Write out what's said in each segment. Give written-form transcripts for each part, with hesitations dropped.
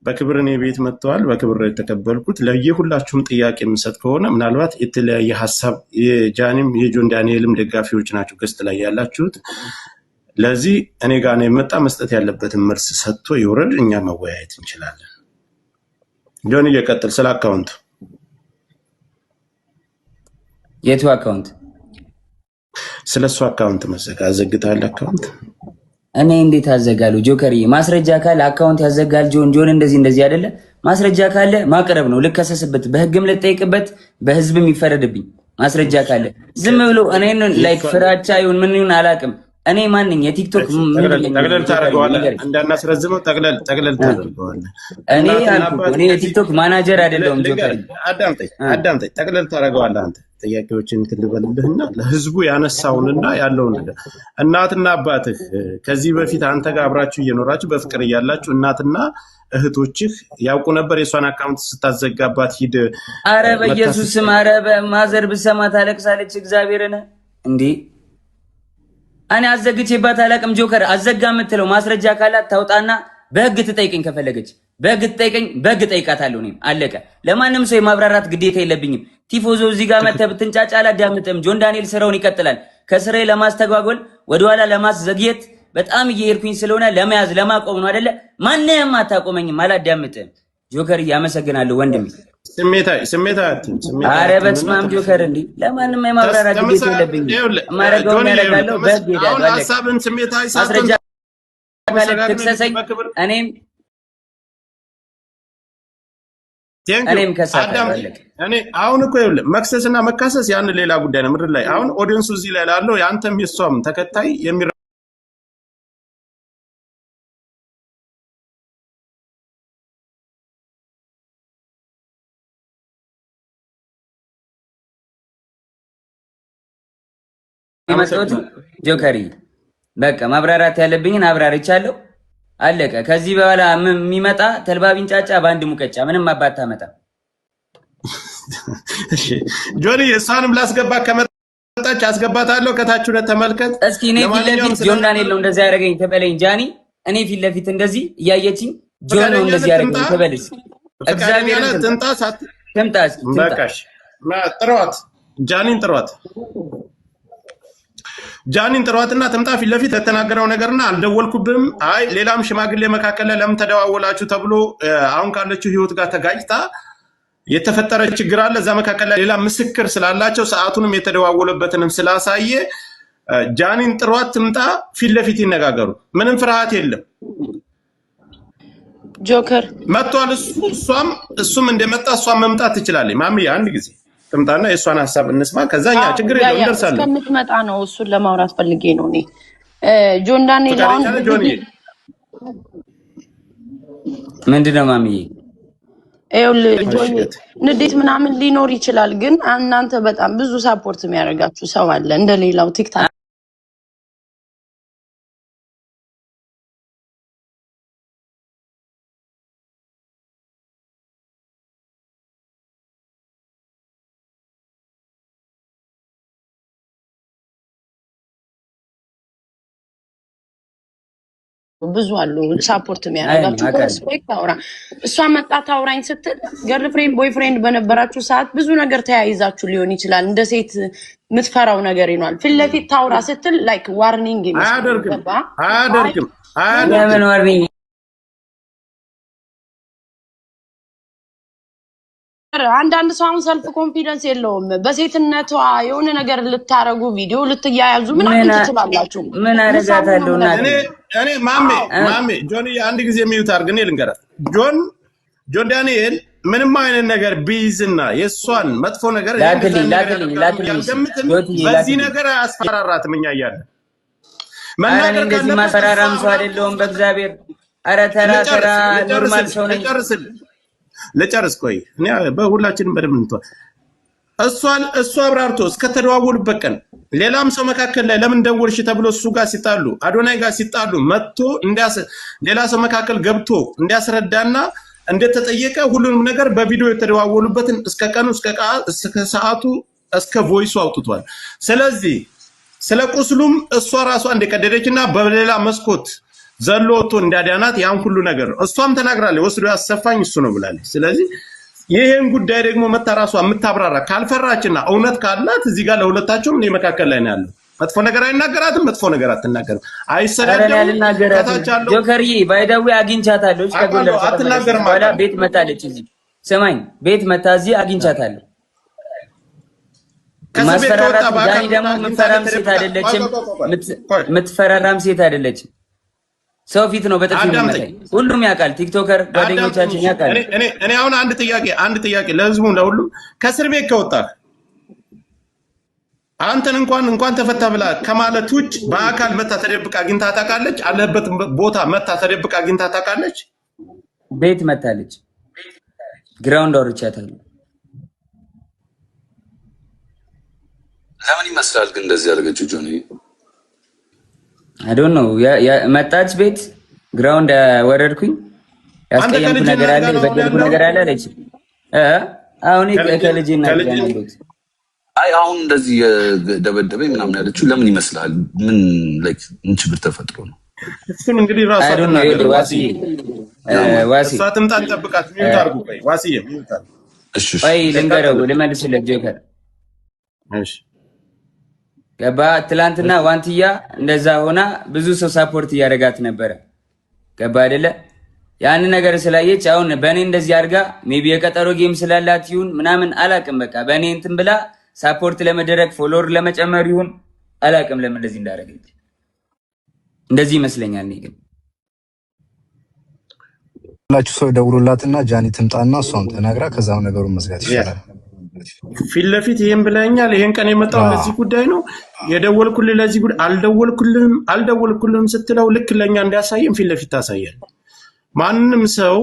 በክብር እኔ ቤት መጥተዋል። በክብር የተቀበልኩት ለየሁላችሁም ጥያቄ የምሰጥ ከሆነ ምናልባት የተለያየ ሀሳብ የጃኒም የጆን ዳንኤልም ደጋፊዎች ናቸው ገስት ላይ ያላችሁት። ለዚህ እኔ ጋር ነው የመጣ መስጠት ያለበትን መልስ ሰጥቶ ይወረድ፣ እኛ መወያየት እንችላለን። ጆን እየቀጥል ስለ አካውንት የቱ አካውንት ስለሱ አካውንት መዘጋ አዘግታል አካውንት እኔ እንዴት አዘጋሉ? ጆከሪ ማስረጃ ካለ አካውንት ያዘጋል። ጆን እንደዚህ አይደለ? ማስረጃ ካለ ማቅረብ ነው። ልከሰስበት፣ በህግም ልጠይቅበት፣ በህዝብም ይፈረድብኝ። ማስረጃ ካለ ዝም ብሎ እኔን ላይክ ፍራቻ ይሁን ምን ይሁን አላውቅም። እኔ ማንኝ የቲክቶክ ጠቅለል ታደርገዋለህ እንዳናስረዝመው ጠቅለል ታደርገዋለህ። እኔ የቲክቶክ ማናጀር አይደለሁም። ጆከሪ አዳምጠኝ። ጠቅለል ታደርገዋለህ አንተ ጥያቄዎችን ትልበልልህና ለህዝቡ ያነሳውንና ያለውን ነገር እናትና አባትህ ከዚህ በፊት አንተ ጋር አብራችሁ እየኖራችሁ በፍቅር እያላችሁ እናትና እህቶችህ ያውቁ ነበር የሷን አካውንት ስታዘጋባት ሂድ። አረ በኢየሱስ ስም አረ በማዘር ብሰማ ታለቅሳለች። እግዚአብሔርን እንዴ እኔ አዘግቼባት አላቅም። ጆከር አዘጋ የምትለው ማስረጃ ካላት ታውጣና በህግ ትጠይቀኝ። ከፈለገች በህግ ትጠይቀኝ፣ በህግ ጠይቃታለሁ። እኔም አለቀ። ለማንም ሰው የማብራራት ግዴታ የለብኝም። ቲፎዞ እዚህ ጋር መተህ ብትንጫጫ አላዳምጥም። ጆን ዳንኤል ስራውን ይቀጥላል። ከስራዬ ለማስተጓጎል ወደኋላ ለማስዘግየት በጣም እየሄድኩኝ ስለሆነ ለመያዝ ለማቆም ነው አይደለ? ማንንም አታቆመኝም። አላዳምጥም። ጆከር ያመሰግናለሁ ወንድሜ። አረ በስመ አብ ጆከር እንዴ ለማንም የማብራራት ግዴታ የለብኝም። ማረጋውን ያደርጋለሁ። በህግ ሄዳለሁ። ሐሳብን ስሜታዊ ማስረጃ ትክሰሰኝ እኔም ከሳለሁ። እኔ አሁን እኮ ይኸውልህ መክሰስና መካሰስ ያን ሌላ ጉዳይ ነው። ምድር ላይ አሁን ኦዲየንሱ እዚህ ላይ ላለው ያንተም የሷም ተከታይ የመጣሁት ጆከሪ በቃ ማብራራት ያለብኝን አብራርቻለሁ። አለቀ። ከዚህ በኋላ የሚመጣ ተልባቢን ጫጫ በአንድ ሙቀጫ ምንም አባታ መጣ። እሺ ጆኒ እሷንም ላስገባ ከመጣች አስገባታለሁ። ከታች ሁለት ተመልከት እስኪ። እኔ ፊት ለፊት ጆን ዳንኤል ነው እንደዛ ያደረገኝ ተበለኝ ጃኒ። እኔ ፊት ለፊት እንደዚህ እያየችኝ ጆን ነው እንደዚህ ያደረገኝ ተበለኝ። እግዚአብሔር ትምጣ በቃሽ። ጥሯት ጃኒን ጥሯትና ትምጣ ፊት ለፊት ለተናገረው ነገርና አልደወልኩብም። አይ ሌላም ሽማግሌ መካከል ላይ ለምን ተደዋወላችሁ ተብሎ አሁን ካለችው ህይወት ጋር ተጋጭታ የተፈጠረ ችግር አለ። እዛ መካከል ላይ ሌላ ምስክር ስላላቸው ሰዓቱንም የተደዋወለበትንም ስላሳየ ጃኒን ጥሯት ትምጣ፣ ፊት ለፊት ይነጋገሩ። ምንም ፍርሃት የለም። ጆከር መጥቷል። እሱም እንደመጣ እሷም መምጣት ትችላለች። ማሚ አንድ ጊዜ ትምጣና የእሷን ሀሳብ እንስማ። ከዛኛ ችግር የለውም እንደርሳለን። እስከምትመጣ ነው እሱን ለማውራት ፈልጌ ነው። እኔ ጆን ዳንኤል አሁን ምንድነው ማሚዬ ንዴት ምናምን ሊኖር ይችላል፣ ግን እናንተ በጣም ብዙ ሳፖርት የሚያደርጋችሁ ሰው አለ እንደሌላው ቲክታክ ብዙ አሉ ሳፖርት የሚያደርጋችሁ። ሪስፔክት አውራ እሷ መጣት አውራኝ ስትል ገርልፍሬንድ ቦይፍሬንድ በነበራችሁ ሰዓት ብዙ ነገር ተያይዛችሁ ሊሆን ይችላል። እንደ ሴት የምትፈራው ነገር ይኗል። ፊት ለፊት ታውራ ስትል ላይክ ዋርኒንግ አያደርግም። ለምን ዋርኒንግ? አንዳንድ ሰው አሁን ሰልፍ ኮንፊደንስ የለውም። በሴትነቷ የሆነ ነገር ልታረጉ ቪዲዮ ልትያያዙ ምናምን ትችላላችሁ። ምን አረጋታለሁ? እኔ ማሜ ጆኒ አንድ ጊዜ የሚዩት አድርግ። እኔ ልንገራት ጆን ዳንኤል ምንም አይነት ነገር ቢይዝና የእሷን መጥፎ ነገር በዚህ ነገር አያስፈራራትም። እኛ እያለን መናገር እንደዚህ ማስፈራራም ሰው አይደለሁም። በእግዚአብሔር ኧረ ተራ ኖርማል ሰው ነኝ። ልጨርስ ቆይ። እኔ በሁላችንም በደንብ እንተዋል። እሱ አብራርቶ እስከተደዋወሉበት ቀን ሌላም ሰው መካከል ላይ ለምን ደወልሽ ተብሎ እሱ ጋር ሲጣሉ አዶናይ ጋር ሲጣሉ መጥቶ ሌላ ሰው መካከል ገብቶ እንዲያስረዳና እንደተጠየቀ ሁሉንም ነገር በቪዲዮ የተደዋወሉበትን እስከ ቀኑ እስከ ሰዓቱ እስከ ቮይሱ አውጥቷል። ስለዚህ ስለ ቁስሉም እሷ ራሷ እንደቀደደችና በሌላ መስኮት ዘሎ ወጥቶ እንዳዳናት ያን ሁሉ ነገር እሷም ተናግራለች። ወስዶ ያሰፋኝ እሱ ነው ብላለች። ስለዚህ ይሄን ጉዳይ ደግሞ መታራሷ የምታብራራ ካልፈራችና እውነት ካላት እዚህ ጋር ለሁለታቸውም እኔ መካከል ላይ ነው ያለው። መጥፎ ነገር አይናገራትም፣ መጥፎ ነገር አትናገርም፣ አይሰዳደም። ከታቻለው ጆከርዬ ባይዳዊ አግኝቻታለሁ። ከጎለ አትናገርም። ባላ ቤት መታለች እዚህ ሰማኝ፣ ቤት መታ እዚህ አግኝቻታለሁ። ማስፈራራት ዳኒ ደግሞ የምትፈራም ሴት አይደለችም፣ የምትፈራራም ሴት አይደለችም። ሰው ፊት ነው በጥፊ የሚመታኝ። ሁሉም ያውቃል፣ ቲክቶከር ጓደኞቻችን ያውቃል። እኔ አሁን አንድ ጥያቄ ለህዝቡ ለሁሉም ከእስር ቤት ከወጣህ አንተን እንኳን ተፈታ ብላ ከማለት ውጭ በአካል መታ ተደብቃ አግኝታ ታውቃለች? አለበት ቦታ መታ ተደብቃ አግኝታ ታውቃለች? ቤት መታለች፣ ግራውንድ አውርቻታለሁ። ለምን ይመስላል ግን እንደዚህ ያደረገችው ጆኒ? አይ ዶንት ኖ መጣች ቤት ግራውንድ ወረድኩኝ። ያስቀየምኩ ነገር አለ፣ የበደልኩ ነገር አለ አለች። አሁን ከልጅና ያለበት አይ አሁን እንደዚህ የደበደበኝ ምናምን ያለችው ለምን ይመስላል? ምን ችግር ተፈጥሮ ነው? እሱን እንግዲህ ራሱ አይ ዶንት ኖ ዋሲ እሷ ትምጣ እንጠብቃት። ሚውት አድርጉ። ቆይ ዋሲዬ ሚውት አድርጉ። እሺ ቆይ ልንገረው፣ ልመልስለት ጆከር። እሺ ገባ። ትላንትና ዋንትያ እንደዛ ሆና ብዙ ሰው ሳፖርት እያደረጋት ነበረ። ገባ አይደለ? ያን ነገር ስላየች አሁን በእኔ እንደዚህ አድርጋ ሜቢ የቀጠሮ ጌም ስላላት ይሁን ምናምን አላቅም። በቃ በእኔ እንትን ብላ ሳፖርት ለመደረግ ፎሎወር ለመጨመር ይሁን አላቅም ለምን እንደዚህ እንዳደረገች። እንደዚህ ይመስለኛል። እኔ ግን ሁላችሁ ሰው ደውሉላትና ጃኒ ትምጣና እሷም ተናግራ ከዛው ነገሩን መዝጋት ይችላል። ፊት ለፊት ይሄን ብለኛል። ይሄን ቀን የመጣው ለዚህ ጉዳይ ነው የደወልኩልህ። ለዚህ ጉዳይ አልደወልኩልህም ስትለው ልክ ለኛ እንዲያሳየን ፊት ለፊት ታሳያል። ማንንም ሰው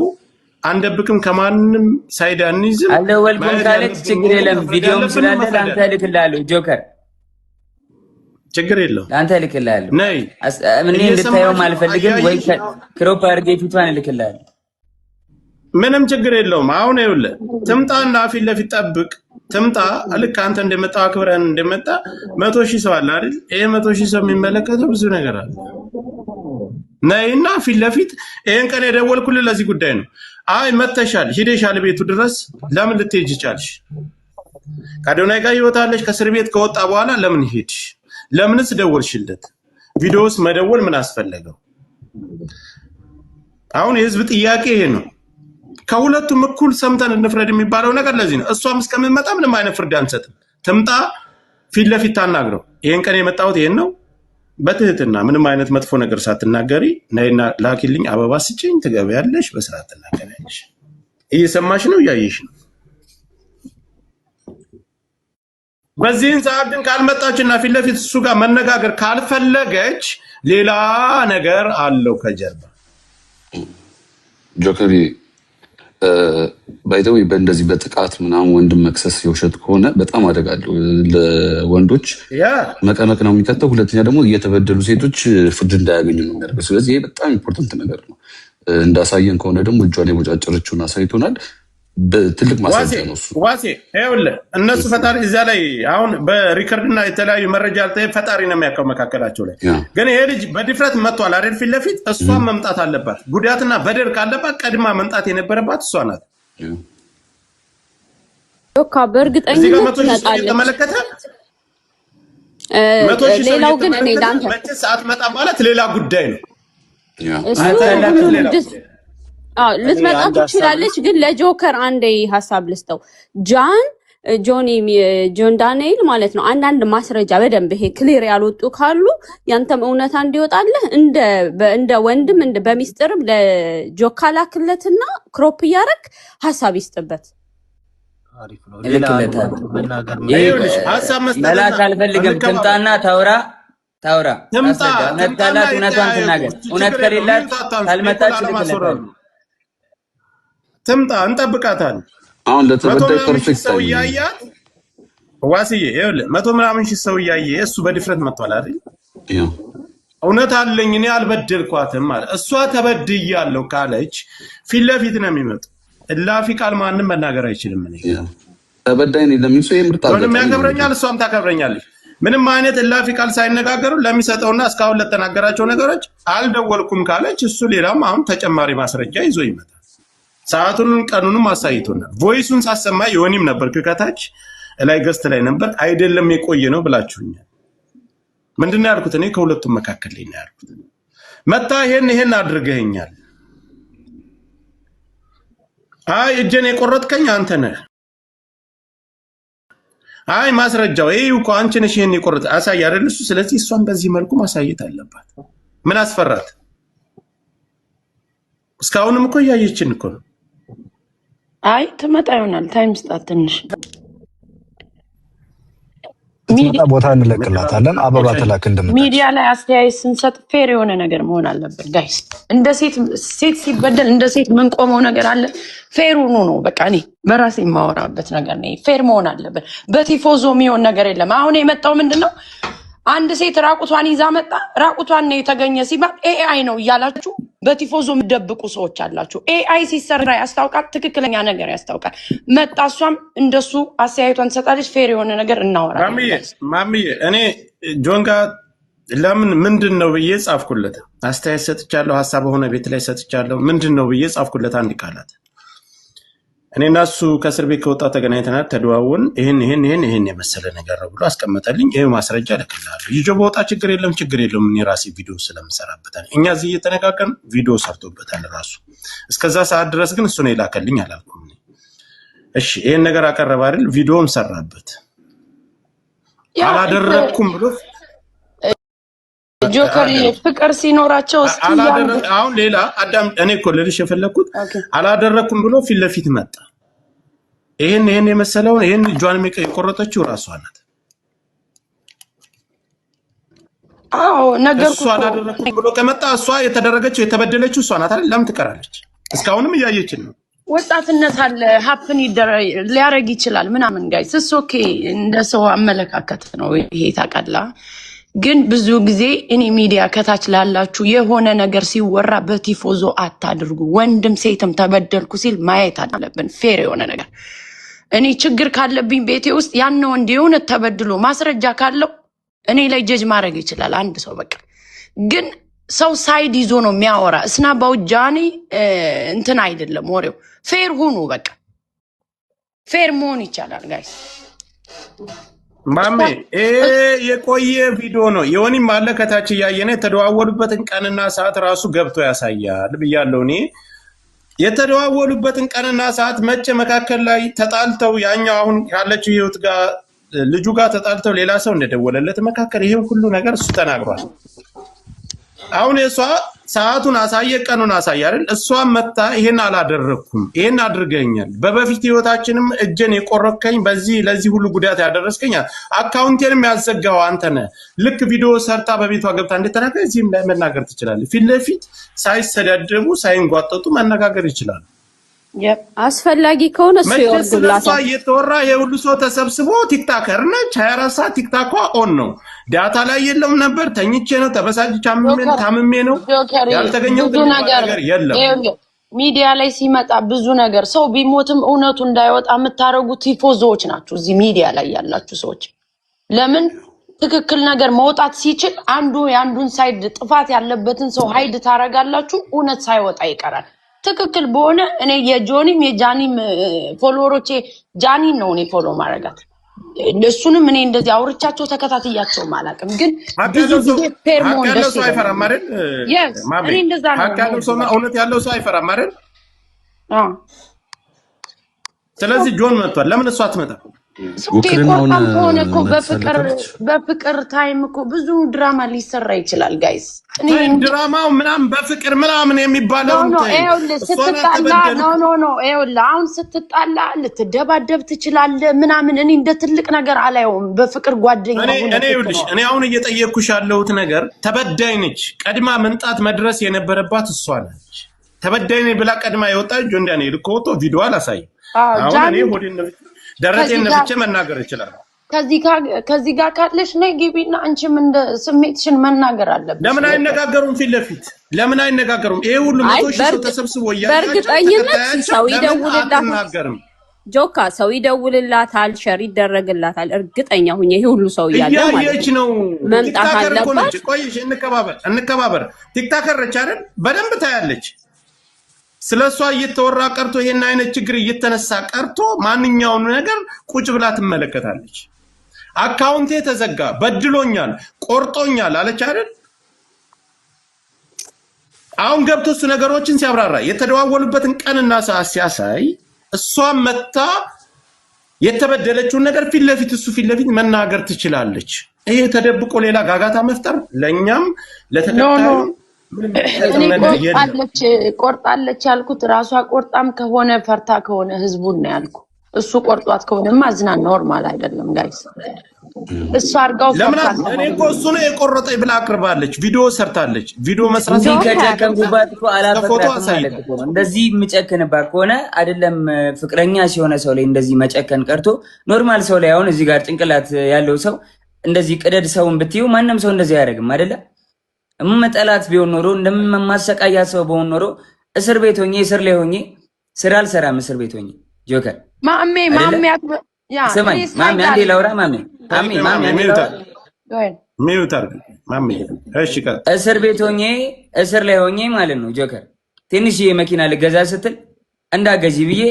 አንደብቅም፣ ከማንንም ሳይድ አንይዝም። አልደወልኩም ካለች ችግር የለም። ቪዲዮም ስላለ ለአንተ እልክልሃለሁ ጆከር፣ ችግር የለውም ለአንተ እልክልሃለሁ። ነይ እኔ እንድታየውም አልፈልግም፣ ወይ ክሮፕ አድርጌ ፊቷን እልክልሃለሁ። ምንም ችግር የለውም። አሁን ይኸውልህ ትምጣና ፊት ለፊት ጠብቅ። ትምጣ። ልክ አንተ እንደመጣ አክብረን እንደመጣ 100,000 ሰው አለ አይደል? ይሄ 100,000 ሰው የሚመለከተው ብዙ ነገር አለ። ነይና ፊት ለፊት ይሄን ቀን የደወልኩልህ ለዚህ ጉዳይ ነው። አይ መተሻል፣ ሂደሻል ቤቱ ድረስ ለምን ልትሄጂ ቻልሽ? ከአዶናይ ጋር ይወጣለሽ። ከእስር ቤት ከወጣ በኋላ ለምን ሄድሽ? ለምንስ ደወልሽለት? ቪዲዮስ መደወል ምን አስፈለገው? አሁን የህዝብ ጥያቄ ይሄ ነው። ከሁለቱም እኩል ሰምተን እንፍረድ የሚባለው ነገር ለዚህ ነው። እሷም እስከምትመጣ ምንም አይነት ፍርድ አንሰጥም። ትምጣ፣ ፊት ለፊት ታናግረው። ይሄን ቀን የመጣሁት ይሄን ነው፣ በትህትና ምንም አይነት መጥፎ ነገር ሳትናገሪ ነይና ላኪልኝ፣ አበባ ስጭኝ፣ ትገቢያለሽ፣ በስርዓት ትናገሪያለሽ። እየሰማሽ ነው፣ እያየሽ ነው። በዚህን ሰዓት ግን ካልመጣችና ፊት ለፊት እሱ ጋር መነጋገር ካልፈለገች ሌላ ነገር አለው ከጀርባ። ጆከሪ ባይዘው በእንደዚህ በጥቃት ምናምን ወንድም መክሰስ የውሸት ከሆነ በጣም አደጋለሁ። ለወንዶች መቀመቅ ነው የሚከተው። ሁለተኛ ደግሞ እየተበደሉ ሴቶች ፍርድ እንዳያገኙ ነው የሚያደርገው። ስለዚህ ይሄ በጣም ኢምፖርታንት ነገር ነው። እንዳሳየን ከሆነ ደግሞ እጇን የቦጫጨረችውን አሳይቶናል። በትልቅ ማስረጃ ነው እሱ። ዋሴ ይኸውልህ እነሱ ፈጣሪ እዚያ ላይ አሁን በሪከርድና የተለያዩ መረጃ ፈጣሪ ነው የሚያውቀው መካከላቸው ላይ። ግን ይሄ ልጅ በድፍረት መጥቷል አይደል? ፊት ለፊት እሷን መምጣት አለባት። ጉዳትና በደል ካለባት ቀድማ መምጣት የነበረባት እሷ ናት። በእርግጠኝነት ተመለከተ። ሌላው ግን እኔ ዳንተ መቼስ አትመጣ ማለት ሌላ ጉዳይ ነው። ልትመጣ ትችላለች። ግን ለጆከር አንዴ ሀሳብ ልስጠው። ጆን ዳንኤል ማለት ነው። አንዳንድ ማስረጃ በደንብ ይሄ ክሊር ያልወጡ ካሉ ያንተም እውነታ እንዲወጣልህ እንደ ወንድም በሚስጥርም ለጆካ ላክለትና ክሮፕ እያረክ ሀሳብ ይስጥበት። መላክ አልፈልግም። ትምጣና ታውራ እውነታላት እውነቷን ትናገር። እውነት ከሌላት ካልመጣች ልክለታል። ትምጣ፣ እንጠብቃታለን። አሁን ለተበዳይ ፐርፌክት ሰው እያያት ዋስዬ ይኸውልህ 100 ምናምን ሺህ ሰው እያየ እሱ በድፍረት መጥቷል አይደል? እውነት አለኝ እኔ አልበደልኳትም ማለት እሷ ተበድያለሁ ካለች ፊት ለፊት ነው የሚመጡ። እላፊ ቃል ማንም መናገር አይችልም። እኔ ተበዳይ ነኝ ለሚል ሰው የምርጣ ምንም ያከብረኛል፣ እሷም ታከብረኛለች። ምንም አይነት እላፊ ቃል ሳይነጋገሩ ለሚሰጠውና እስካሁን ለተናገራቸው ነገሮች አልደወልኩም ካለች እሱ ሌላም አሁን ተጨማሪ ማስረጃ ይዞ ይመጣል። ሰዓቱንም ቀኑንም አሳይቶናል። ቮይሱን ሳሰማ ዮኒም ነበር ከታች ላይ ገስት ላይ ነበር አይደለም የቆየ ነው ብላችሁኛል። ምንድነው ያልኩት? እኔ ከሁለቱም መካከል ላይ ነው ያልኩት። መታ ይሄን አድርገኛል። አይ እጄን የቆረጥከኝ አንተ ነህ። አይ ማስረጃው ይሄ እኮ አንቺ ነሽ ይሄን የቆረጥ አሳይ አይደል እሱ። ስለዚህ እሷን በዚህ መልኩ ማሳየት አለባት። ምን አስፈራት? እስካሁንም እኮ ያየችን እኮ ነው። አይ ትመጣ ይሆናል። ታይም ስጣት ትንሽ ሚዲያ ቦታ እንለቅላታለን። አበባ ተላክ እንደምታውቁ ሚዲያ ላይ አስተያየት ስንሰጥ ፌር የሆነ ነገር መሆን አለበት ጋይስ። እንደ ሴት ሲበደል እንደ ሴት ምን ቆመው ነገር አለ። ፌር ሆኖ ነው በቃ እኔ በራሴ የማወራበት ነገር ነው። ፌር መሆን አለበት። በቲፎዞ የሚሆን ነገር የለም። አሁን የመጣው ምንድነው? አንድ ሴት ራቁቷን ይዛ መጣ። ራቁቷን ነው የተገኘ ሲባል ኤአይ ነው እያላችሁ በቲፎዞ የምትደብቁ ሰዎች አላችሁ። ኤአይ ሲሰራ ያስታውቃል፣ ትክክለኛ ነገር ያስታውቃል። መጣ እሷም እንደሱ አስተያየቷን ትሰጣለች። ፌር የሆነ ነገር እናወራለን። ማሚዬ እኔ ጆን ጋር ለምን ምንድን ነው ብዬ ጻፍኩለት። አስተያየት ሰጥቻለሁ፣ ሀሳብ ሆነ ቤት ላይ ሰጥቻለሁ። ምንድን ነው ብዬ ጻፍኩለት አንድ ቃላት። እኔና እሱ ከእስር ቤት ከወጣ ተገናኝተናል፣ ተደዋወን። ይሄን የመሰለ ነገር ነው ብሎ አስቀመጠልኝ። ይሄ ማስረጃ ልክልሃለሁ። ይዞ በወጣ ችግር የለም። እኔ ራሴ ቪዲዮ ስለምሰራበታል እኛ እዚህ እየተነጋገርን ቪዲዮ ሰርቶበታል ራሱ። እስከዛ ሰዓት ድረስ ግን እሱ ነው የላከልኝ አላልኩም። እሺ ይሄን ነገር አቀረበ አይደል? ቪዲዮም ሰራበት። አላደረኩም ብሎ ጆከር ፍቅር ሲኖራቸው አሁን ሌላ አዳም እኔ እኮ ልልሽ የፈለኩት አላደረኩም ብሎ ፊት ለፊት መጣ። ይሄን የመሰለውን ይሄን ጇን የቆረጠችው ራሷ ናት። አዎ ነገርኩ። እሷ አላደረኩም ብሎ ከመጣ እሷ የተደረገችው የተበደለችው እሷ ናት አይደል? ለምን ትቀራለች? እስካሁንም እያየችን ነው። ወጣትነት አለ ሀፕን ሊያረግ ይችላል ምናምን ጋይስ እሱ ኦኬ። እንደ ሰው አመለካከት ነው ይሄ ታውቃለህ። ግን ብዙ ጊዜ እኔ ሚዲያ ከታች ላላችሁ የሆነ ነገር ሲወራ በቲፎዞ አታድርጉ። ወንድም ሴትም ተበደልኩ ሲል ማየት አለብን። ፌር የሆነ ነገር እኔ ችግር ካለብኝ ቤቴ ውስጥ ያን ወንድ የሆነ ተበድሎ ማስረጃ ካለው እኔ ላይ ጀጅ ማድረግ ይችላል አንድ ሰው በቃ። ግን ሰው ሳይድ ይዞ ነው የሚያወራ። እስና ባውጃኒ እንትን አይደለም ወሬው። ፌር ሁኑ በቃ። ፌር መሆን ይቻላል ጋይስ። ማሜ የቆየ ቪዲዮ ነው። የሆነም አለ ከታች እያየነ የተደዋወሉበትን ቀንና ሰዓት ራሱ ገብቶ ያሳያል ብያለሁ። እኔ የተደዋወሉበትን ቀንና ሰዓት መቼ መካከል ላይ ተጣልተው ያኛው አሁን ያለችው ህይወት ጋር ልጁ ጋር ተጣልተው ሌላ ሰው እንደደወለለት መካከል ይሄን ሁሉ ነገር እሱ ተናግሯል። አሁን የሷ ሰዓቱን አሳየ፣ ቀኑን አሳየ አይደል? እሷ መጣ ይሄን አላደረኩም፣ ይሄን አድርገኛል፣ በበፊት ህይወታችንም እጄን የቆረከኝ ለዚህ ሁሉ ጉዳት ያደረስከኝ፣ አካውንቴንም ያዘጋው አንተ ነህ። ልክ ቪዲዮ ሰርታ በቤቷ ገብታ እንደተናገረ እዚህም ላይ መናገር ትችላለህ። ፊት ለፊት ሳይሰዳደቡ ሳይንጓጠጡ መነጋገር ይችላል። አስፈላጊ ከሆነ እሱ ይወርድላታል። እየተወራ የሁሉ ሰው ተሰብስቦ ቲክታከር ነች 24 ሰዓት ቲክታኳ ኦን ነው። ዳታ ላይ የለም ነበር። ተኝቼ ነው ተበሳጭቼ ታምሜ ነው ያልተገኘው ነገር የለም። ሚዲያ ላይ ሲመጣ ብዙ ነገር ሰው ቢሞትም እውነቱ እንዳይወጣ የምታረጉት ቲፎዞዎች ናችሁ። እዚህ ሚዲያ ላይ ያላችሁ ሰዎች ለምን ትክክል ነገር መውጣት ሲችል አንዱ የአንዱን ሳይድ ጥፋት ያለበትን ሰው ሀይድ ታረጋላችሁ፣ እውነት ሳይወጣ ይቀራል። ትክክል በሆነ እኔ የጆኒም የጃኒም ፎሎወሮቼ ጃኒን ነው እኔ ፎሎ ማረጋት። እሱንም እኔ እንደዚህ አውርቻቸው ተከታትያቸው ማላቅም። ግን ብዙ ጊዜ ፌርሞን ደስ ሰው አይፈራም አይደል? እኔ እንደዛ ነው። ሀቅ ያለው ሰው እውነት ያለው ሰው አይፈራም አይደል? ስለዚህ ጆን መጥቷል። ለምን እሷ አትመጣም? ሆነ እኮ በፍቅር ታይም እኮ ብዙ ድራማ ሊሰራ ይችላል ጋይስ። ድራማው ምናምን በፍቅር ምናምን የሚባለው አሁን ስትጣላ ልትደባደብ ትችላለህ ምናምን። እኔ እንደ ትልቅ ነገር አላየውም። በፍቅር ጓደኛ እኔ አሁን እየጠየቅኩሽ ያለሁት ነገር ተበዳይ ነች። ቀድማ መንጣት መድረስ የነበረባት እሷ ነች። ተበዳይ ነች ብላ ቀድማ የወጣች ጆን ዳንኤል እኮ ወጥቶ ቪዲዮ አላሳይም። አሁን እኔ ሆዴን ደረቴን ነፍቼ መናገር ይችላል። ከዚህ ጋር ካለሽ ነይ ግቢና አንቺም እንደ ስሜትሽን መናገር አለብሽ። ለምን አይነጋገሩም? ፊት ለፊት ለምን አይነጋገሩም? ይሄ ሁሉ መቶ ሺህ ሰው ተሰብስቦ በእርግጠኝነት ሰው ይደውልላታል። ጆካ ሰው ይደውልላታል፣ ሸር ይደረግላታል። እርግጠኛ ሁኝ ይሄ ሁሉ ሰው እያለ ማለት ነው መምጣት አለባት። ቆይሽ እንከባበር ቲክታከር ነች አይደል? በደንብ ታያለች። ስለሷ እየተወራ ቀርቶ ይሄን አይነት ችግር እየተነሳ ቀርቶ ማንኛውም ነገር ቁጭ ብላ ትመለከታለች። አካውንቴ ተዘጋ፣ በድሎኛል፣ ቆርጦኛል አለች አይደል? አሁን ገብቶ እሱ ነገሮችን ሲያብራራ የተደዋወሉበትን ቀንና ሰዓት ሲያሳይ እሷም መታ የተበደለችውን ነገር ፊት ለፊት መናገር ትችላለች። ይሄ ተደብቆ ሌላ ጋጋታ መፍጠር ለኛም ለተከታዩ ቆርጣለች ያልኩት ራሷ ቆርጣም ከሆነ ፈርታ ከሆነ ህዝቡን ነው ያልኩ። እሱ ቆርጧት ከሆነማ አዝና ኖርማል አይደለም ጋይስ። እሱ አርጋው እኔ እኮ እሱ ነው የቆረጠኝ ብላ አቅርባለች። ቪዲዮ ሰርታለች። ቪዲዮ መስራት ከጨከንኩባት እኮ አላፈቅራትም ማለት እኮ ነው። እንደዚህ የምጨክንባት ከሆነ አይደለም ፍቅረኛ ሲሆነ ሰው ላይ እንደዚህ መጨከን ቀርቶ ኖርማል ሰው ላይ አሁን እዚህ ጋር ጭንቅላት ያለው ሰው እንደዚህ ቅደድ ሰውን ብትዩ ማንም ሰው እንደዚህ አያደርግም አይደለ? እምመጠላት ቢሆን ኖሮ እንደማሰቃያት ሰው በሆን ኖሮ እስር ቤት ሆኜ እስር ላይ ሆኜ ስራ አልሰራም። እስር ቤት ጆከር ስማኝ ማሜ አንዴ ላውራ እስር ቤት ሆኜ እስር ላይ ሆኜ ማለት ነው ጆከር ትንሽዬ መኪና ልገዛ ስትል እንዳገዢ ብዬ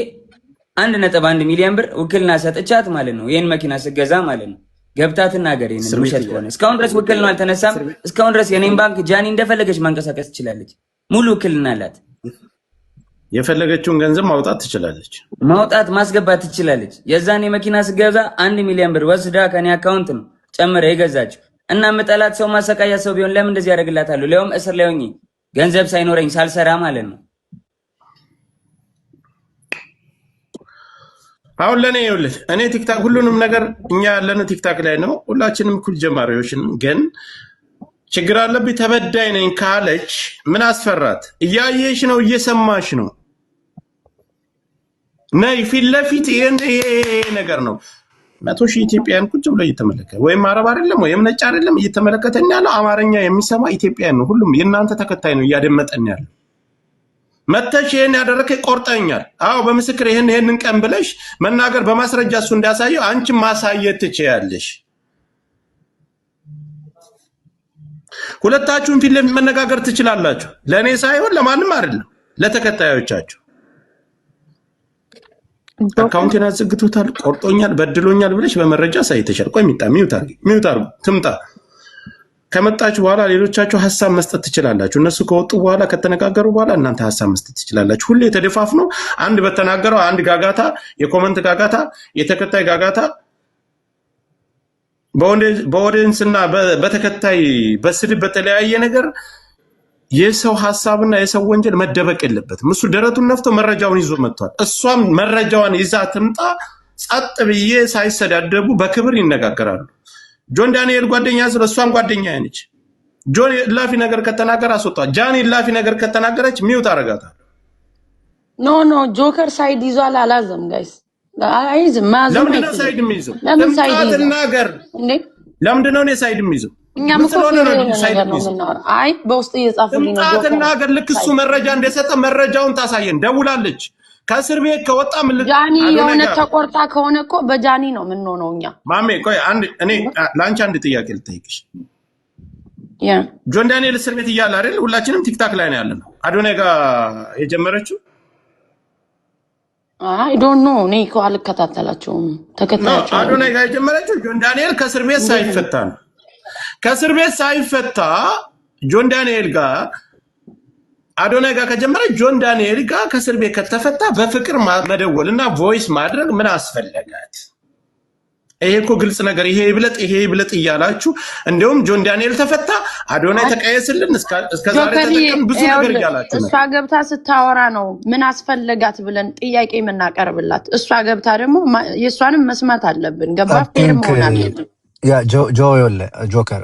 1.1 ሚሊዮን ብር ውክልና ሰጥቻት ማለት ነው። ይሄን መኪና ስገዛ ማለት ነው ገብታ ትናገር። ይሄን ውሸት ከሆነ እስካሁን ድረስ ውክልና አልተነሳም። እስካሁን ድረስ የኔን ባንክ ጃኒ እንደፈለገች ማንቀሳቀስ ትችላለች። ሙሉ ውክልና አላት። የፈለገችውን ገንዘብ ማውጣት ትችላለች። ማስገባት ትችላለች። የዛኔ መኪና ስገዛ 1 ሚሊዮን ብር ወስዳ ከኔ አካውንት ነው ጨምረ የገዛችው። እና መጠላት ሰው ማሰቃያ ሰው ቢሆን ለምን እንደዚህ ያደርግላታሉ? ለውም እስር ላይ ሆኜ ገንዘብ ሳይኖረኝ ሳልሰራ ማለት ነው። አሁን ለኔ ይኸውልህ እኔ ቲክታክ ሁሉንም ነገር እኛ ያለነው ቲክታክ ላይ ነው። ሁላችንም እኩል ጀማሪዎች ነን። ግን ችግር አለብኝ ተበዳይ ነኝ ካለች ምን አስፈራት? እያየሽ ነው፣ እየሰማሽ ነው። ነይ ፊት ለፊት ይሄ ነገር ነው። 100 ሺህ ኢትዮጵያን ቁጭ ብሎ እየተመለከተ ወይም አረብ አይደለም ወይም ነጭ አይደለም እየተመለከተን ያለው አማርኛ የሚሰማ ኢትዮጵያን ነው። ሁሉም የእናንተ ተከታይ ነው እያደመጠን ያለው። መተሽ ይሄን ያደረከ ቆርጠኛል። አዎ በምስክር ይሄንን ቀን ብለሽ መናገር በማስረጃ እሱ እንዳሳየው አንቺ ማሳየት ትችያለሽ። ሁለታችሁም ፊት ለፊት መነጋገር ትችላላችሁ። ለኔ ሳይሆን ለማንም አይደለም፣ ለተከታዮቻችሁ። አካውንቴን አዘግቶታል፣ ቆርጦኛል፣ በድሎኛል ብለሽ በመረጃ ሳይተሻል። ቆይ ሚውት አርጉ ትምጣ። ከመጣች በኋላ ሌሎቻችሁ ሐሳብ መስጠት ትችላላችሁ። እነሱ ከወጡ በኋላ ከተነጋገሩ በኋላ እናንተ ሐሳብ መስጠት ትችላላችሁ። ሁሌ ተደፋፍኖ አንድ በተናገረው አንድ ጋጋታ፣ የኮመንት ጋጋታ፣ የተከታይ ጋጋታ በኦዲየንስና በተከታይ በስድብ በተለያየ ነገር የሰው ሐሳብና የሰው ወንጀል መደበቅ የለበትም። እሱ ደረቱን ነፍቶ መረጃውን ይዞ መጥቷል። እሷም መረጃዋን ይዛ ትምጣ። ጸጥ ብዬ ሳይሰዳደቡ በክብር ይነጋገራሉ። ጆን ዳንኤል ጓደኛ ስለ እሷም ጓደኛ ነች። ጆን ላፊ ነገር ከተናገረ አስወጣት። ጃኒ ላፊ ነገር ከተናገረች ሚውት አረጋታል። ኖ ጆከር ሳይድ ይዟል አላዘም ጋይስ አይዝም ማዘም ለምን ነው ሳይድ የሚይዘው? ለምን ሳይድ ነገር ለምንድን ነው ሳይድ የሚይዘው? እኛም እኮ ሳይድ ነው። አይ በውስጥ እየጻፉልኝ ነው ጆከር ተናገር። ልክ እሱ መረጃ እንደሰጠ መረጃውን ታሳየን። ደውላለች ከእስር ቤት ከወጣ ምን ጃኒ የሆነ ተቆርጣ ከሆነ እኮ በጃኒ ነው ምን ነው እኛ ማሜ ቆይ እኔ ላንቺ አንድ ጥያቄ ልጠይቅሽ። ጆን ዳንኤል እስር ቤት እያለ አይደል ሁላችንም ቲክታክ ላይ ነው ያለነው አዶናይ ጋር የጀመረችው? አይ ዶንት ኖ እኔ እኮ አልከታተላቸውም። ተከታታቸው አዶናይ ጋር የጀመረችው ጆን ዳንኤል ከእስር ቤት ሳይፈታ ነው። ከእስር ቤት ሳይፈታ ጆን ዳንኤል ጋር አዶናይ ጋር ከጀመረ ጆን ዳንኤል ጋር ከእስር ቤት ከተፈታ በፍቅር መደወልና ቮይስ ማድረግ ምን አስፈለጋት? ይሄ እኮ ግልጽ ነገር። ይሄ ይብለጥ እያላችሁ እንደውም ጆን ዳንኤል ተፈታ አዶናይ ተቀየስልን እስከዛሬ ተጠቀም ብዙ ነገር እያላችሁ ነው። እሷ ገብታ ስታወራ ነው ምን አስፈለጋት ብለን ጥያቄ የምናቀርብላት። እሷ ገብታ ደግሞ የእሷንም መስማት አለብን። ገባ ፌር መሆን አለብን። ያ ጆከር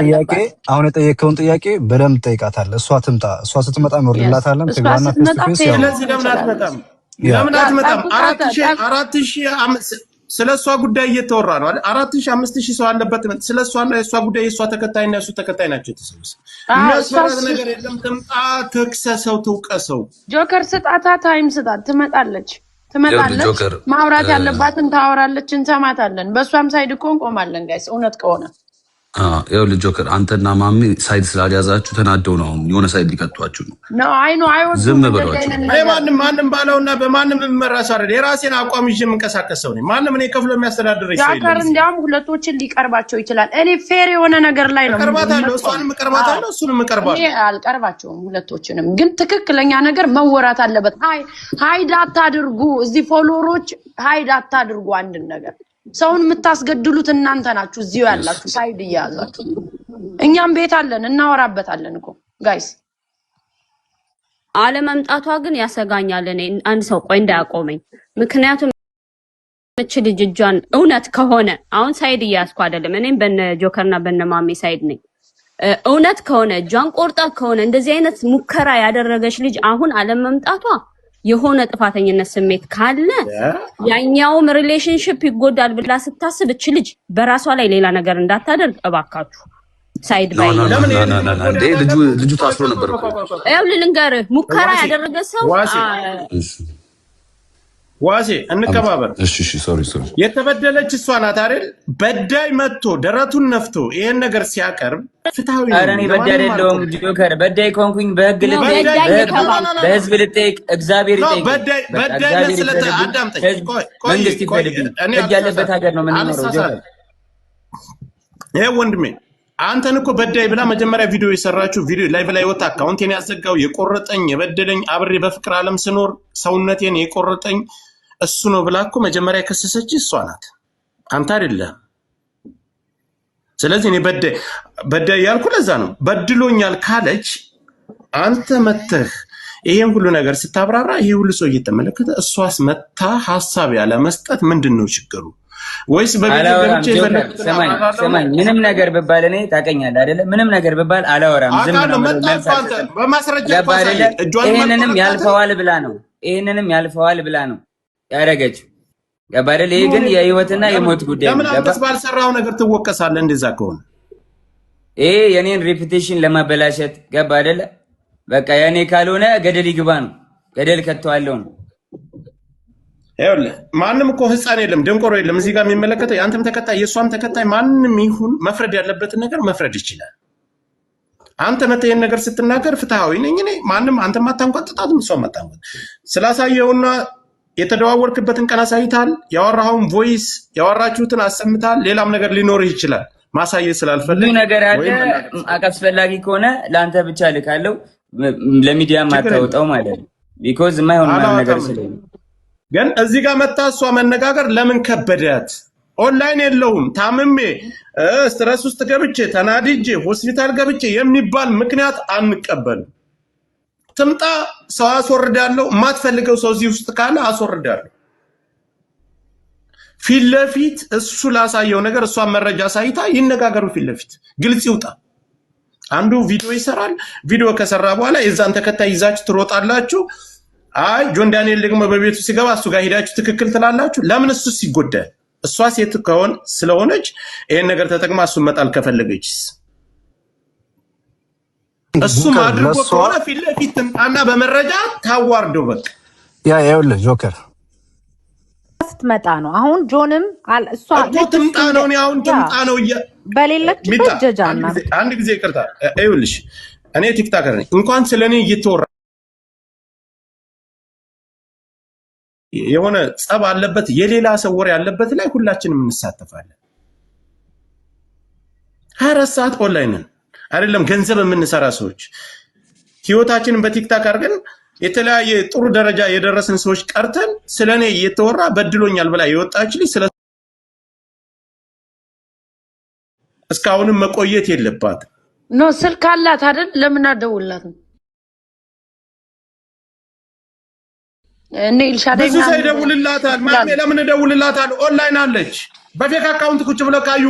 ጥያቄ አሁን የጠየቀውን ጥያቄ በደንብ ጠይቃታለህ። እሷ ትምጣ። እሷ ስትመጣ እንወርድላታለን። ትግባና ስለዚህ ለምን አትመጣም? 4000 ስለ እሷ ጉዳይ እየተወራ ነው አይደል? 4000 5000 ሰው አለበት። ስለ እሷና የእሷ ጉዳይ የእሷ ተከታይና የእሱ ተከታይ ናቸው የተሰበሰቡ። የሚያስፈራት ነገር የለም። ትምጣ፣ ትክሰሰው፣ ትውቀሰው። ጆከር ስጣታ ታይም ስጣት፣ ትመጣለች። ትመጣለች። ማውራት ያለባትን ታወራለች፣ እንሰማታለን። በእሷም ሳይድ እኮ እንቆማለን ጋይስ እውነት ከሆነ ይኸውልህ ጆከር አንተና ማሚ ሳይድ ስላልያዛችሁ ተናደው ነው የሆነ ሳይድ ሊቀጧችሁ ነው። ዝም ብሏችሁ ማንም ባለውና በማንም የምመራስ አይደል። የራሴን አቋም ይዤ የምንቀሳቀስ ሰው ነኝ። ማንም እኔ ከፍሎ የሚያስተዳድረኝ ሰው ጃከር እንዲያውም ሁለቶችን ሊቀርባቸው ይችላል። እኔ ፌር የሆነ ነገር ላይ ነው ቀርባታለሁ። እሷንም ቀርባታለሁ፣ እሱንም ቀርባለሁ። እኔ አልቀርባቸውም ሁለቶችንም፣ ግን ትክክለኛ ነገር መወራት አለበት። ሃይድ አታድርጉ፣ እዚህ ፎሎወሮች ሃይድ አታድርጉ አንድን ነገር። ሰውን የምታስገድሉት እናንተ ናችሁ እዚሁ ያላችሁ ሳይድ እያያዛችሁ። እኛም ቤት አለን እናወራበታለን እኮ ጋይስ። አለመምጣቷ ግን ያሰጋኛል። እኔ አንድ ሰው ቆይ እንዳያቆመኝ። ምክንያቱም እቺ ልጅ እጇን እውነት ከሆነ አሁን ሳይድ እያያዝኩ አይደለም፣ እኔም በነ ጆከርና በነ ማሚ ሳይድ ነኝ። እውነት ከሆነ እጇን ቆርጣ ከሆነ እንደዚህ አይነት ሙከራ ያደረገች ልጅ አሁን አለመምጣቷ የሆነ ጥፋተኝነት ስሜት ካለ ያኛውም ሪሌሽንሺፕ ይጎዳል ብላ ስታስብ እቺ ልጅ በራሷ ላይ ሌላ ነገር እንዳታደርግ እባካችሁ ሳይድ ባይ ልጁ ታስሮ ነበር እኮ ያው ልንገርህ ሙከራ ያደረገ ሰው ዋሴ እንከባበር። እሺ ሶሪ የተበደለች እሷ ናት አይደል? በዳይ መጥቶ ደረቱን ነፍቶ ይሄን ነገር ሲያቀርብ ፍትሃዊ ነው። አረኔ በዳይ አይደለም ጆከር። በዳይ ኮንኩኝ በህግ ልጠይቅ፣ በህዝብ ልጠይቅ፣ እግዚአብሔር ይጠይቅ። በዳይ ስለተ አዳምጠኝ። መንግስት ይፈልግ ህግ ያለበት ሀገር ነው የምንኖረው ጆከር። ይሄ ወንድሜ አንተን እኮ በዳይ ብላ መጀመሪያ ቪዲዮ የሰራችሁ ቪዲዮ ላይቭ ላይ ወጣ። አካውንቴን ያዘጋው የቆረጠኝ የበደለኝ አብሬ በፍቅር ዓለም ስኖር ሰውነቴን የቆረጠኝ እሱ ነው ብላ እኮ መጀመሪያ የከሰሰች እሷ ናት፣ አንተ አይደለም። ስለዚህ እኔ በዳይ ያልኩ ለዛ ነው። በድሎኛል ካለች አንተ መተህ ይሄን ሁሉ ነገር ስታብራራ ይሄ ሁሉ ሰው እየተመለከተ እሷስ መታ ሐሳብ ያለ መስጠት ምንድነው ችግሩ? ወይስ በቤተሰቦቼ ሰማኝ ምንም ነገር በባል እኔ ታቀኛለህ አይደለ? ምንም ነገር በባል አላወራም፣ ዝም ነው በማስረጃ ይሄንንም ያልፈዋል ብላ ነው ያረጋችው። ገባ አይደል? ይሄ ግን የህይወትና የሞት ጉዳይ ነው። ለምን አንተስ ባልሰራው ነገር ትወቀሳለህ? እንደዛ ከሆነ ይሄ የኔን ሬፑቴሽን ለማበላሸት ገባ አይደለ? በቃ የኔ ካልሆነ ገደል ይግባ ነው፣ ገደል ከተዋለው ነው። ይኸውልህ ማንም እኮ ህፃን የለም ደንቆሮ የለም እዚህ ጋር የሚመለከተው የአንተም ተከታይ የእሷም ተከታይ ማንም ይሁን መፍረድ ያለበትን ነገር መፍረድ ይችላል። አንተ መተህ ይሄን ነገር ስትናገር ፍትሃዊ ነኝ እኔ ማንም አንተ ማታንቋጥጣትም እሷም ማታንቋጥ ስላሳየውና የተደዋወርክበትን ቀን አሳይታል። ያወራኸውን ቮይስ ያወራችሁትን አሰምታል። ሌላም ነገር ሊኖርህ ይችላል ማሳየት ስላልፈልግ ነገር አለ። አስፈላጊ ከሆነ ለአንተ ብቻ ልካለው ለሚዲያ ማታወጣው ማለት ነው። ቢኮዝ የማይሆን ነገር ስለሆነ ግን እዚህ ጋር መታ እሷ መነጋገር ለምን ከበዳት? ኦንላይን የለውም ታምሜ ስትረስ ውስጥ ገብቼ ተናድጄ ሆስፒታል ገብቼ የሚባል ምክንያት አንቀበልም። ትምጣ፣ ሰው አስወርዳለሁ። የማትፈልገው ሰው እዚህ ውስጥ ካለ አስወርዳለሁ። ፊት ለፊት እሱ ላሳየው ነገር እሷ መረጃ ሳይታ ይነጋገሩ። ፊት ለፊት ግልጽ ይውጣ። አንዱ ቪዲዮ ይሰራል። ቪዲዮ ከሰራ በኋላ የዛን ተከታይ ይዛችሁ ትሮጣላችሁ። አይ ጆን ዳንኤል ደግሞ በቤቱ ሲገባ እሱ ጋር ሄዳችሁ ትክክል ትላላችሁ። ለምን እሱስ ይጎዳል? እሷ ሴት ከሆነ ስለሆነች ይሄን ነገር ተጠቅማ እሱን መጣል ከፈለገችስ እሱም አድርጎ ከሆነ ፊት ለፊት ትምጣና በመረጃ ታዋርደው። በቃ ይኸውልህ ጆከር ስትመጣ ነው አሁን ጆንም እሷ ትምጣ ነው አሁን ትምጣ ነው በሌለችበት ጀጃና አንድ ጊዜ ይቅርታ። ይኸውልሽ እኔ ቲክታከር ነኝ። እንኳን ስለኔ እየተወራ የሆነ ጸብ አለበት የሌላ ሰው ወሬ ያለበት ላይ ሁላችንም እንሳተፋለን። 24 ሰዓት ኦንላይን ነን አይደለም? ገንዘብ የምንሰራ ሰዎች ህይወታችንን በቲክታክ አድርገን የተለያየ ጥሩ ደረጃ የደረስን ሰዎች ቀርተን ስለኔ እየተወራ በድሎኛል ብላ የወጣች ልጅ ስለ እስካሁንም መቆየት የለባት ኖ ስልክ አላት አይደል? ለምን አደውላትም? እኔ ኢልሻዳይ ብዙ ሰው ይደውልላታል። ማሜ ለምን እደውልላታል? ኦንላይን አለች። በፌክ አካውንት ቁጭ ብለው ካዩ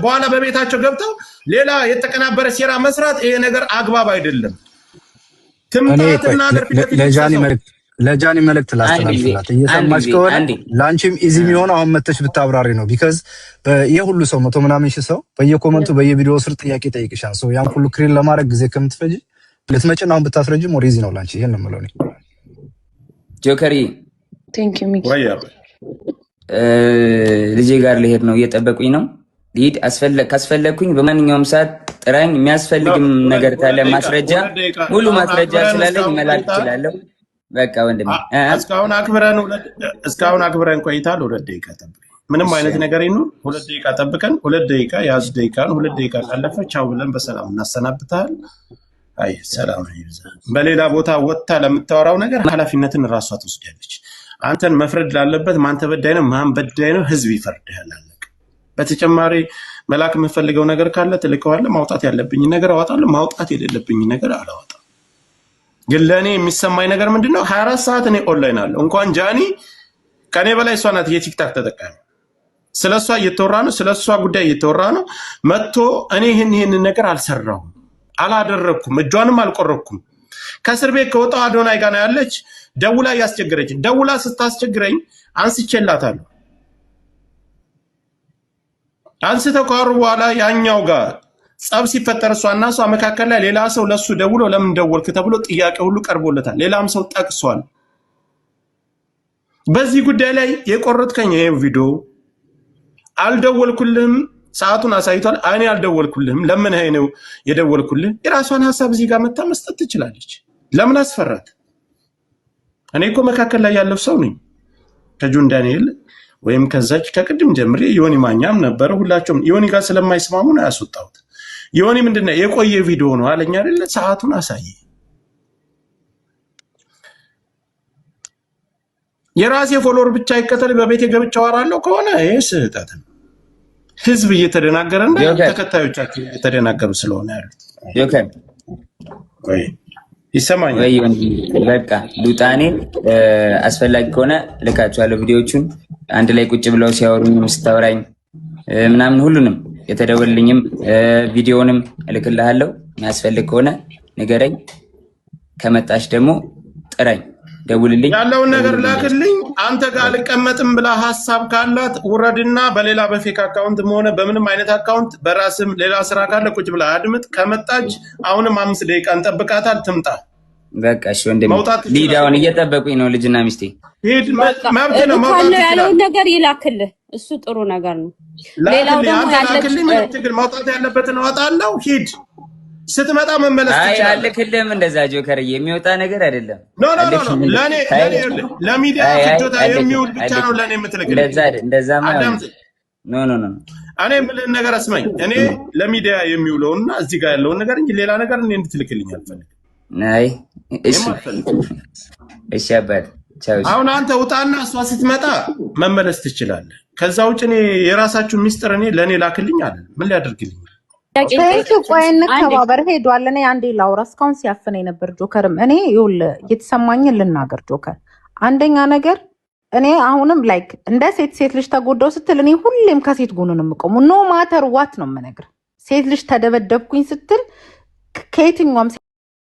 በኋላ በቤታቸው ገብተው ሌላ የተቀናበረ ሴራ መስራት ይሄ ነገር አግባብ አይደለም። ለጃኒ መልእክት ላስተላልፍላት እየሰማች ከሆነ ለአንቺም ኢዚ የሚሆነው አሁን መተሽ ብታብራሪ ነው። ቢካዝ የሁሉ ሰው 100 ምናምን ሺህ ሰው በየኮመንቱ በየቪዲዮ ስር ጥያቄ ጠይቅሻል። ሰው ያን ሁሉ ክሪን ለማድረግ ጊዜ ከምትፈጂ ልትመጪና አሁን ብታስረጂ ሞር ኢዚ ነው ላንቺ። ይሄን ነው የምለው እኔ። ጆከሪ ቴንክ ዩ ሚኪ። ልጄ ጋር ልሄድ ነው፣ እየጠበቁኝ ነው። ልሂድ። ካስፈለግኩኝ በማንኛውም ሰዓት ጥራኝ። የሚያስፈልግም ነገር ካለ ማስረጃ፣ ሙሉ ማስረጃ ስላለኝ መላክ እችላለሁ። በቃ ወንድሜ እስካሁን አክብረን ቆይታል። 2 ደቂቃ ጠብቀን ምንም አይነት ነገር ይኑር፣ 2 ደቂቃ ጠብቀን 2 ደቂቃ ያዝ ደቂቃን 2 ደቂቃ ካለፈ ቻው ብለን በሰላም እናሰናብታል። አይ ሰላም ይብዛ። በሌላ ቦታ ወጥታ ለምታወራው ነገር ኃላፊነትን ራሷ ትወስዳለች። አንተን መፍረድ ላለበት ማን ተበዳይ ነው ማን በዳይ ነው ህዝብ ይፈርድሃል። አለቀ። በተጨማሪ መላክ የምፈልገው ነገር ካለ ትልከዋለህ። ማውጣት ያለብኝ ነገር አወጣለሁ፣ ማውጣት የሌለብኝ ነገር አላወጣም። ግን ለእኔ የሚሰማኝ ነገር ምንድነው? 24 ሰዓት እኔ ኦንላይን አለሁ። እንኳን ጃኒ ከኔ በላይ እሷ ናት የቲክታክ ተጠቃሚ። ስለሷ እየተወራ ነው፣ ስለሷ ጉዳይ እየተወራ ነው። መጥቶ እኔ ይህን ነገር አልሰራሁም አላደረኩም፣ እጇንም አልቆረኩም። ከእስር ቤት ከወጣው አዶናይ ጋር ነው ያለች። ደውላ ያስቸግረች፣ ደውላ ስታስቸግረኝ አንስቼላታለሁ። አንስተው ካወሩ በኋላ ያኛው ጋር ጸብ ሲፈጠር እሷና እሷ መካከል ላይ ሌላ ሰው ለሱ ደውሎ ለምን ደወልክ ተብሎ ጥያቄ ሁሉ ቀርቦለታል። ሌላም ሰው ጠቅሷል። በዚህ ጉዳይ ላይ የቆረጥከኝ ይሄ ቪዲዮ አልደወልኩልህም፣ ሰዓቱን አሳይቷል። እኔ አልደወልኩልህም፣ ለምን ይሄ ነው የደወልኩልህ? የራሷን ሀሳብ እዚህ ጋር መታ መስጠት ትችላለች። ለምን አስፈራት? እኔ እኮ መካከል ላይ ያለው ሰው ነኝ። ከጁን ዳንኤል ወይም ከዛች ከቅድም ጀምሬ ዮኒ ማኛም ነበረ። ሁላቸውም ዮኒ ጋር ስለማይስማሙ ነው ያስወጣሁት። ዮኒ ምንድነው የቆየ ቪዲዮ ነው አለኝ አይደለ? ሰዓቱን አሳየ። የራሴ ፎሎወር ብቻ ይከተል በቤቴ ገብቼ አወራለሁ ከሆነ ይሄ ስህተት ነው። ህዝብ እየተደናገረ እና ተከታዮቻችን እየተደናገሩ ስለሆነ ያሉት ይሰማኛል። በቃ ሉጣኔ አስፈላጊ ከሆነ ልካቸዋለሁ። ቪዲዮቹን አንድ ላይ ቁጭ ብለው ሲያወሩኝ ስታወራኝ ምናምን ሁሉንም የተደወልልኝም ቪዲዮንም እልክልሃለሁ። የሚያስፈልግ ከሆነ ንገረኝ። ከመጣሽ ደግሞ ጥራኝ፣ ደውልልኝ፣ ያለውን ነገር ላክልኝ። አንተ ጋር አልቀመጥም ብላ ሀሳብ ካላት ውረድና በሌላ በፌክ አካውንትም ሆነ በምንም አይነት አካውንት በራስም ሌላ ስራ ካለ ቁጭ ብላ አድምጥ። ከመጣች አሁንም 5 ደቂቃ እንጠብቃታል፣ ትምጣ። በቃ እሺ ወንድሜ፣ ሊዳውን እየጠበቁኝ ነው ልጅና ሚስቴ። ሂድ፣ መብት ነው። ያለውን ነገር ይላክልህ፣ እሱ ጥሩ ነገር ነው። ሌላው ደግሞ ማውጣት ያለበትን አወጣለሁ። ሂድ፣ ስትመጣ መመለስ ትችላለህ። አይ አልክልህም፣ እንደዛ ጆከርዬ የሚወጣ ነገር አይደለም። ኖ ለሚዲያ ፍጆታ የሚውል ብቻ ነው ለኔ የምትልክልኝ። እንደዛ ኖ እኔ የምልህን ነገር አስማኝ። እኔ ለሚዲያ የሚውለውና እዚህ ጋር ያለውን ነገር እንጂ ሌላ ነገር እኔ እንድትልክልኝ አልፈልግም። አይ እሺ አባት ቻው። አሁን አንተ ውጣና እሷ ስትመጣ መመለስ ትችላለህ። ከዛ ውጭ እኔ የራሳችሁን ሚስጥር እኔ ለኔ ላክልኝ አለ። ምን ሊያደርግልኝ? ቆይ እንከባበር። ሄዷል። እኔ አንዴ ላውራ። እስካሁን ሲያፍነኝ ነበር ጆከርም። እኔ ይኸውልህ እየተሰማኝን ልናገር ጆከር። አንደኛ ነገር እኔ አሁንም ላይክ እንደ ሴት ልጅ ተጎዳው ስትል እኔ ሁሌም ከሴት ጎን ነው የምቆመው። ኖ ማተር ዋት ነው የምነግርህ። ሴት ልጅ ተደበደብኩኝ ስትል ከየትኛውም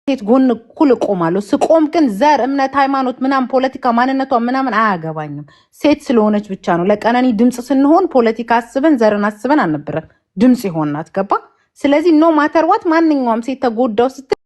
ሴት ጎን እኩል እቆማለሁ። ስቆም ግን ዘር፣ እምነት፣ ሃይማኖት ምናምን ፖለቲካ ማንነቷ ምናምን አያገባኝም። ሴት ስለሆነች ብቻ ነው። ለቀነኒ ድምፅ ስንሆን ፖለቲካ አስበን ዘርን አስበን አልነበረም ድምፅ ይሆናት ገባ። ስለዚህ ኖ ማተር ዋት ማንኛውም ሴት ተጎዳው ስትል